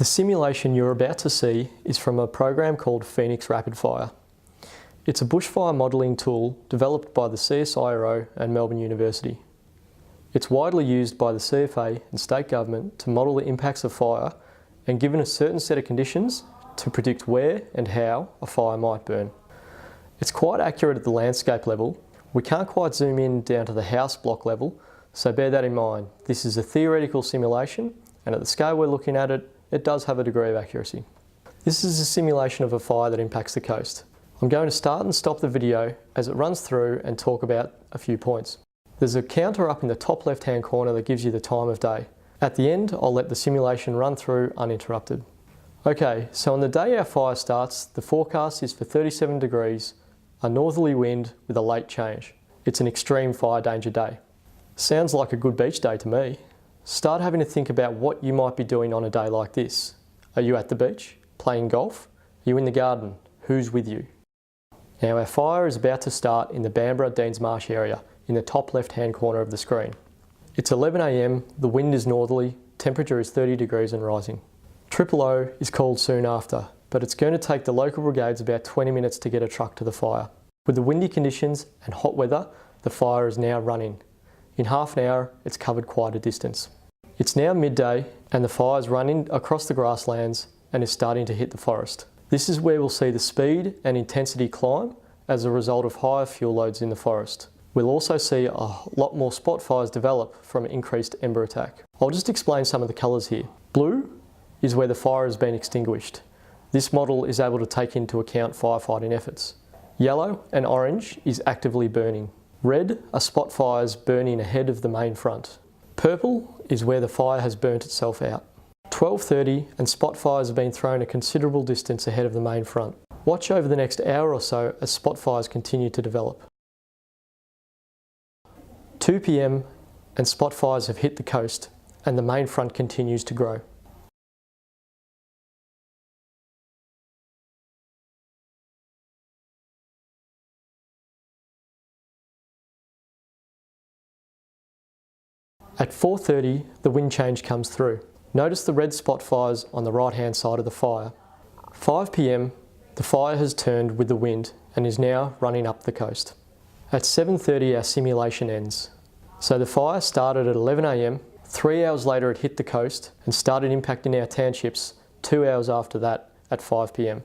The simulation you're about to see is from a program called Phoenix Rapidfire. It's a bushfire modelling tool developed by the CSIRO and Melbourne University. It's widely used by the CFA and state government to model the impacts of fire and, given a certain set of conditions, to predict where and how a fire might burn. It's quite accurate at the landscape level. We can't quite zoom in down to the house block level, so bear that in mind. This is a theoretical simulation, and at the scale we're looking at it, it does have a degree of accuracy. This is a simulation of a fire that impacts the coast. I'm going to start and stop the video as it runs through and talk about a few points. There's a counter up in the top left-hand corner that gives you the time of day. At the end, I'll let the simulation run through uninterrupted. Okay, so on the day our fire starts, the forecast is for 37 degrees, a northerly wind with a late change. It's an extreme fire danger day. Sounds like a good beach day to me. Start having to think about what you might be doing on a day like this. Are you at the beach? Playing golf? Are you in the garden? Who's with you? Now our fire is about to start in the Bamborough-Deans Marsh area in the top left-hand corner of the screen. It's 11 AM, the wind is northerly, temperature is 30 degrees and rising. Triple O is called soon after, but it's going to take the local brigades about 20 minutes to get a truck to the fire. With the windy conditions and hot weather, the fire is now running. In half an hour, it's covered quite a distance. It's now midday and the fire is running across the grasslands and is starting to hit the forest. This is where we'll see the speed and intensity climb as a result of higher fuel loads in the forest. We'll also see a lot more spot fires develop from increased ember attack. I'll just explain some of the colours here. Blue is where the fire has been extinguished. This model is able to take into account firefighting efforts. Yellow and orange is actively burning. Red are spot fires burning ahead of the main front. Purple is where the fire has burnt itself out. 12:30 and spot fires have been thrown a considerable distance ahead of the main front. Watch over the next hour or so as spot fires continue to develop. 2 PM and spot fires have hit the coast and the main front continues to grow. At 4:30, the wind change comes through. Notice the red spot fires on the right-hand side of the fire. 5 PM, the fire has turned with the wind and is now running up the coast. At 7:30, our simulation ends. So the fire started at 11 AM, 3 hours later it hit the coast and started impacting our townships 2 hours after that at 5 PM.